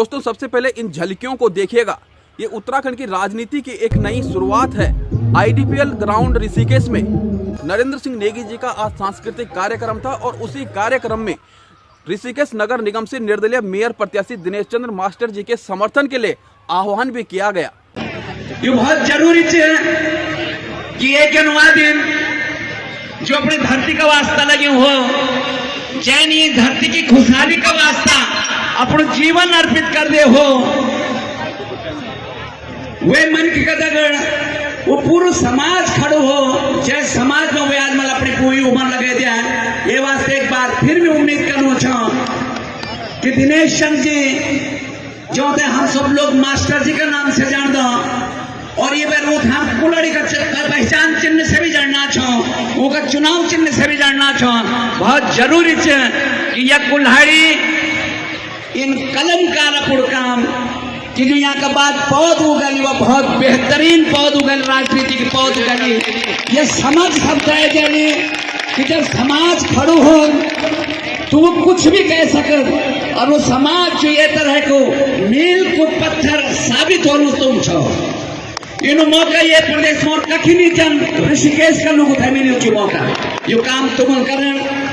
दोस्तों सबसे पहले इन झलकियों को देखिएगा। ये उत्तराखंड की राजनीति की एक नई शुरुआत है। IDPL ग्राउंड ऋषिकेश में नरेंद्र सिंह नेगी जी का आज सांस्कृतिक कार्यक्रम था और उसी कार्यक्रम में ऋषिकेश नगर निगम से निर्दलीय मेयर प्रत्याशी दिनेश चंद्र मास्टर जी के समर्थन के लिए आह्वान भी किया गया। ये बहुत जरूरी है कि एक अनुवादिन जो अपनी धरती का वास्ता लगे हो, चैनी धरती की खुशहाली का वास्ता अपना जीवन अर्पित कर दे हो, वे मन की कदर वो पूरा समाज खड़ो हो, चाहे समाज में वे आज मतलब अपनी पूरी उम्र लगे दिया। ये वास्ते एक बार फिर भी उम्मीद करूँ कि दिनेश चंद्र जी जो थे हम सब लोग मास्टर जी का नाम से जान दो और ये बार वो हम कुल्हाड़ी का पहचान चिन्ह से भी जानना चाहो, वो का चुनाव चिन्ह से भी जानना चाहो। बहुत जरूरी है कि यह कुल्हाड़ी इन कलमकार काम कि जो यहाँ का बाद पौध उगली वो बहुत बेहतरीन पौध उगल, राजनीति की पौध उगली। ये समझ सकता है जैसे कि जब समाज खड़ो हो तो वो कुछ भी कह सके और वो समाज जो ये तरह को मील को पत्थर साबित हो तुम छो। इन मौका ये प्रदेश में कखिनी जन ऋषिकेश का लोग उठा मिली मौका ये काम तुम करें।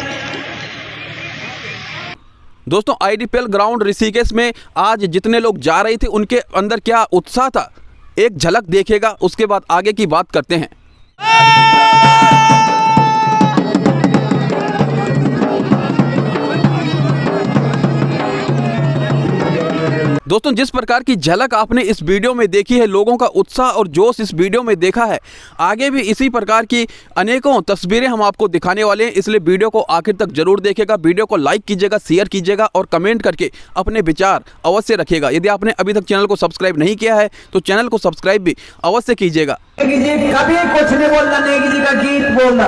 दोस्तों IDPL ग्राउंड ऋषिकेश में आज जितने लोग जा रहे थे उनके अंदर क्या उत्साह था, एक झलक देखेगा, उसके बाद आगे की बात करते हैं। दोस्तों जिस प्रकार की झलक आपने इस वीडियो में देखी है, लोगों का उत्साह और जोश इस वीडियो में देखा है, आगे भी इसी प्रकार की अनेकों तस्वीरें हम आपको दिखाने वाले हैं, इसलिए वीडियो को आखिर तक जरूर देखिएगा। वीडियो को लाइक कीजिएगा, शेयर कीजिएगा और कमेंट करके अपने विचार अवश्य रखिएगा। यदि आपने अभी तक चैनल को सब्सक्राइब नहीं किया है तो चैनल को सब्सक्राइब भी अवश्य कीजिएगा। कभी कुछ नहीं बोलना, नेगी जी का गीत बोलना,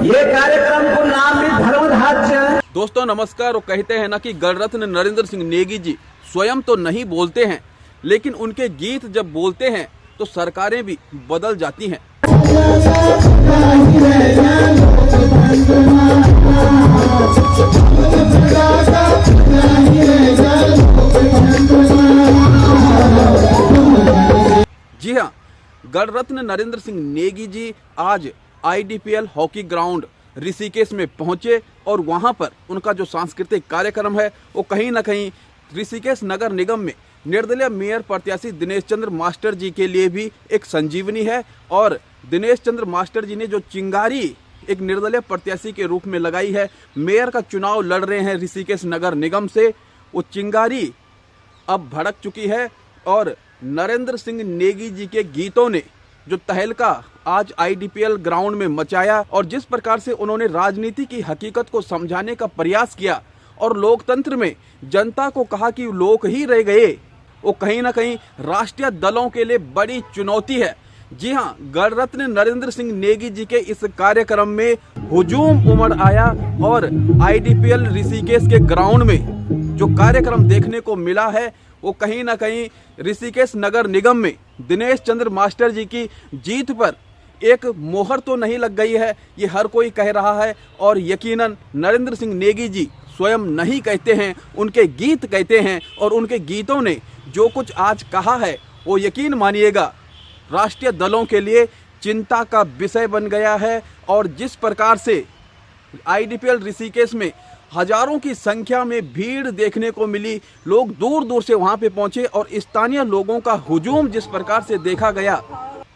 ये कार्यक्रम को नाम भी धर्मधार्य। दोस्तों नमस्कार। वो कहते हैं ना कि गणरत्न नरेंद्र सिंह नेगी जी स्वयं तो नहीं बोलते हैं, लेकिन उनके गीत जब बोलते हैं तो सरकारें भी बदल जाती हैं। जी हाँ, गणरत्न नरेंद्र सिंह नेगी जी आज IDPL हॉकी ग्राउंड ऋषिकेश में पहुंचे और वहां पर उनका जो सांस्कृतिक कार्यक्रम है वो कहीं ना कहीं ऋषिकेश नगर निगम में निर्दलीय मेयर प्रत्याशी दिनेश चंद्र मास्टर जी के लिए भी एक संजीवनी है। और दिनेश चंद्र मास्टर जी ने जो चिंगारी एक निर्दलीय प्रत्याशी के रूप में लगाई है, मेयर का चुनाव लड़ रहे हैं ऋषिकेश नगर निगम से, वो चिंगारी अब भड़क चुकी है और नरेंद्र सिंह नेगी जी के गीतों ने जो तहलका आज IDPL ग्राउंड में मचाया और जिस प्रकार से उन्होंने राजनीति की हकीकत को समझाने का प्रयास किया और लोकतंत्र में जनता को कहा कि लोग ही रह गए, वो कहीं ना कहीं राष्ट्रीय दलों के लिए बड़ी चुनौती है। जी हाँ, गणरत्न नरेंद्र सिंह नेगी जी के इस कार्यक्रम में हुजूम उमड़ आया और IDPL ऋषिकेश के ग्राउंड में जो कार्यक्रम देखने को मिला है वो कहीं ना कहीं ऋषिकेश नगर निगम में दिनेश चंद्र मास्टर जी की जीत पर एक मोहर तो नहीं लग गई है, ये हर कोई कह रहा है। और यकीनन नरेंद्र सिंह नेगी जी स्वयं नहीं कहते हैं, उनके गीत कहते हैं और उनके गीतों ने जो कुछ आज कहा है वो यकीन मानिएगा राष्ट्रीय दलों के लिए चिंता का विषय बन गया है। और जिस प्रकार से IDPL ऋषिकेश में हजारों की संख्या में भीड़ देखने को मिली, लोग दूर दूर से वहां पे पहुंचे और स्थानीय लोगों का हुजूम जिस प्रकार से देखा गया,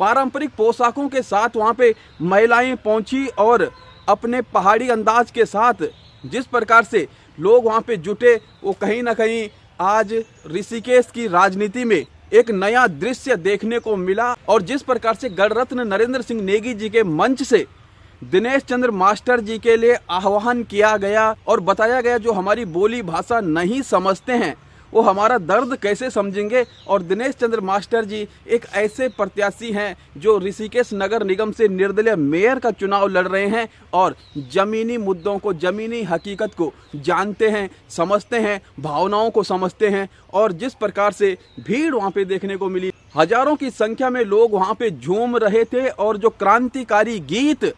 पारंपरिक पोशाकों के साथ वहां पे महिलाएं पहुंची और अपने पहाड़ी अंदाज के साथ जिस प्रकार से लोग वहां पे जुटे, वो कहीं ना कहीं आज ऋषिकेश की राजनीति में एक नया दृश्य देखने को मिला। और जिस प्रकार से गणरत्न नरेंद्र सिंह नेगी जी के मंच से दिनेश चंद्र मास्टर जी के लिए आह्वान किया गया और बताया गया जो हमारी बोली भाषा नहीं समझते हैं वो हमारा दर्द कैसे समझेंगे। और दिनेश चंद्र मास्टर जी एक ऐसे प्रत्याशी हैं जो ऋषिकेश नगर निगम से निर्दलीय मेयर का चुनाव लड़ रहे हैं और ज़मीनी मुद्दों को, ज़मीनी हकीकत को जानते हैं, समझते हैं, भावनाओं को समझते हैं। और जिस प्रकार से भीड़ वहाँ पे देखने को मिली, हजारों की संख्या में लोग वहाँ पे झूम रहे थे और जो क्रांतिकारी गीत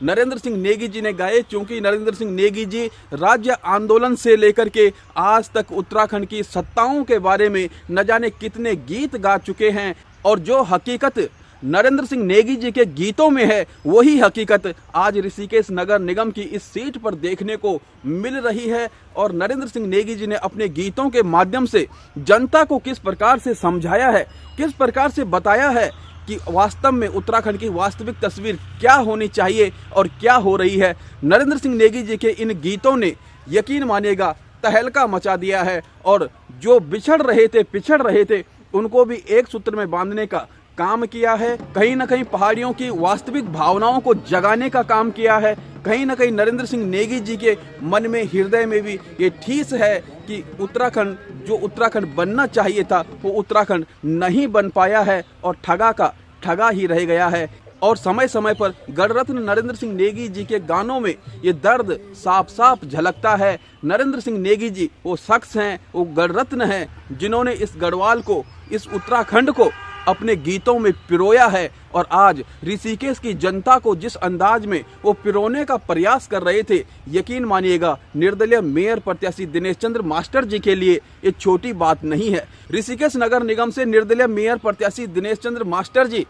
नरेंद्र सिंह नेगी जी ने गाए, क्योंकि नरेंद्र सिंह नेगी जी राज्य आंदोलन से लेकर के आज तक उत्तराखंड की सत्ताओं के बारे में न जाने कितने गीत गा चुके हैं। और जो हकीकत नरेंद्र सिंह नेगी जी के गीतों में है, वही हकीकत आज ऋषिकेश नगर निगम की इस सीट पर देखने को मिल रही है। और नरेंद्र सिंह नेगी जी ने अपने गीतों के माध्यम से जनता को किस प्रकार से समझाया है, किस प्रकार से बताया है कि वास्तव में उत्तराखंड की वास्तविक तस्वीर क्या होनी चाहिए और क्या हो रही है। नरेंद्र सिंह नेगी जी के इन गीतों ने यकीन मानिएगा तहलका मचा दिया है, और जो बिछड़ रहे थे, पिछड़ रहे थे, उनको भी एक सूत्र में बांधने का काम किया है। कहीं ना कहीं पहाड़ियों की वास्तविक भावनाओं को जगाने का काम किया है। कहीं ना कहीं नरेंद्र सिंह नेगी जी के मन में, हृदय में भी ये ठेस है कि उत्तराखंड, जो उत्तराखंड बनना चाहिए था, वो उत्तराखंड नहीं बन पाया है और ठगा का ठगा ही रह गया है। और समय समय पर गणरत्न नरेंद्र सिंह नेगी जी के गानों में ये दर्द साफ साफ झलकता है। नरेंद्र सिंह नेगी जी वो शख्स हैं, वो गणरत्न हैं, जिन्होंने इस गढ़वाल को, इस उत्तराखंड को अपने गीतों में पिरोया है। और आज ऋषिकेश की जनता को जिस अंदाज में वो पिरोने का प्रयास कर रहे थे, यकीन मानिएगा निर्दलीय मेयर प्रत्याशी दिनेश चंद्र मास्टर जी के लिए ये छोटी बात नहीं है। ऋषिकेश नगर निगम से निर्दलीय मेयर प्रत्याशी दिनेश चंद्र मास्टर जी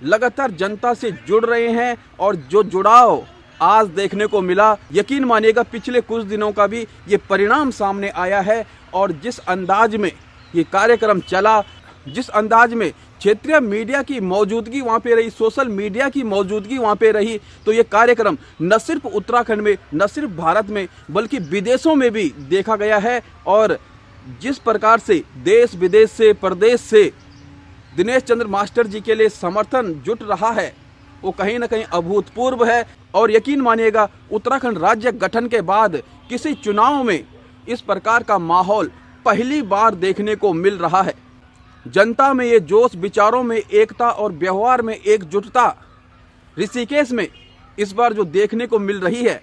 लगातार जनता से जुड़ रहे हैं, और जो जुड़ाव आज देखने को मिला, यकीन मानिएगा पिछले कुछ दिनों का भी ये परिणाम सामने आया है। और जिस अंदाज में ये कार्यक्रम चला, जिस अंदाज में क्षेत्रीय मीडिया की मौजूदगी वहाँ पे रही, सोशल मीडिया की मौजूदगी वहाँ पे रही, तो ये कार्यक्रम न सिर्फ उत्तराखंड में, न सिर्फ भारत में, बल्कि विदेशों में भी देखा गया है। और जिस प्रकार से देश विदेश से, प्रदेश से दिनेश चंद्र मास्टर जी के लिए समर्थन जुट रहा है, वो कहीं ना कहीं अभूतपूर्व है। और यकीन मानिएगा उत्तराखंड राज्य गठन के बाद किसी चुनाव में इस प्रकार का माहौल पहली बार देखने को मिल रहा है। जनता में ये जोश, विचारों में एकता और व्यवहार में एकजुटता ऋषिकेश में इस बार जो देखने को मिल रही है,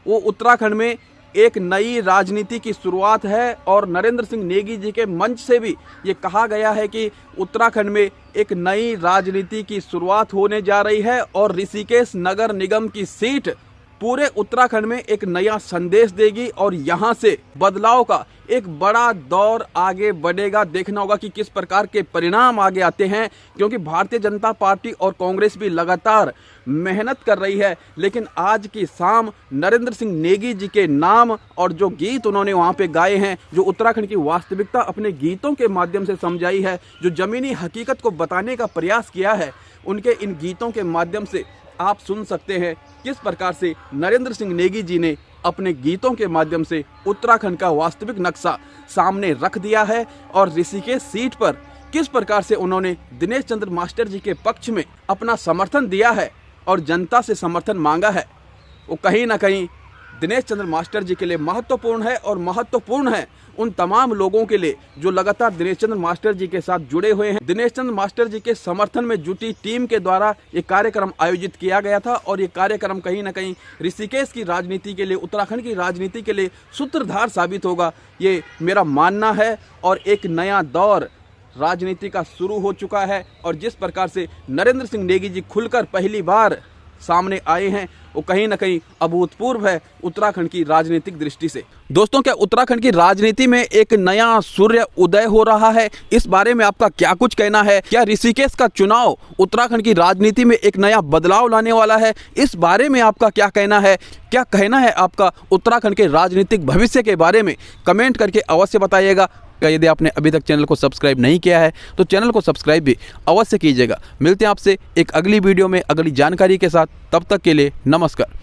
वो उत्तराखंड में एक नई राजनीति की शुरुआत है। और नरेंद्र सिंह नेगी जी के मंच से भी ये कहा गया है कि उत्तराखंड में एक नई राजनीति की शुरुआत होने जा रही है, और ऋषिकेश नगर निगम की सीट पूरे उत्तराखंड में एक नया संदेश देगी, और यहाँ से बदलाव का एक बड़ा दौर आगे बढ़ेगा। देखना होगा कि किस प्रकार के परिणाम आगे आते हैं, क्योंकि भारतीय जनता पार्टी और कांग्रेस भी लगातार मेहनत कर रही है। लेकिन आज की शाम नरेंद्र सिंह नेगी जी के नाम और जो गीत उन्होंने वहाँ पे गाए हैं, जो उत्तराखंड की वास्तविकता अपने गीतों के माध्यम से समझाई है, जो जमीनी हकीकत को बताने का प्रयास किया है, उनके इन गीतों के माध्यम से आप सुन सकते हैं किस प्रकार से नरेंद्र सिंह नेगी जी ने अपने गीतों के माध्यम से उत्तराखंड का वास्तविक नक्शा सामने रख दिया है। और ऋषिकेश सीट पर किस प्रकार से उन्होंने दिनेश चंद्र मास्टर जी के पक्ष में अपना समर्थन दिया है और जनता से समर्थन मांगा है, वो कहीं ना कहीं दिनेश चंद्र मास्टर जी के लिए महत्वपूर्ण है। और महत्वपूर्ण है उन तमाम लोगों के लिए जो लगातार दिनेश चंद्र मास्टर जी के साथ जुड़े हुए हैं। दिनेश चंद्र मास्टर जी के समर्थन में जुटी टीम के द्वारा ये कार्यक्रम आयोजित किया गया था, और ये कार्यक्रम कहीं ना कहीं ऋषिकेश की राजनीति के लिए, उत्तराखंड की राजनीति के लिए सूत्रधार साबित होगा, ये मेरा मानना है। और एक नया दौर राजनीति का शुरू हो चुका है, और जिस प्रकार से नरेंद्र सिंह नेगी जी खुलकर पहली बार सामने आए हैं, वो कहीं ना कहीं अभूतपूर्व है उत्तराखंड की राजनीतिक दृष्टि से। दोस्तों, क्या उत्तराखंड की राजनीति में एक नया सूर्य उदय हो रहा है? इस बारे में आपका क्या कुछ कहना है? क्या ऋषिकेश का चुनाव उत्तराखंड की राजनीति में एक नया बदलाव लाने वाला है? इस बारे में आपका क्या कहना है? क्या कहना है आपका उत्तराखंड के राजनीतिक भविष्य के बारे में? कमेंट करके अवश्य बताइएगा। यदि आपने अभी तक चैनल को सब्सक्राइब नहीं किया है तो चैनल को सब्सक्राइब भी अवश्य कीजिएगा। मिलते हैं आपसे एक अगली वीडियो में अगली जानकारी के साथ। तब तक के लिए नमस्कार।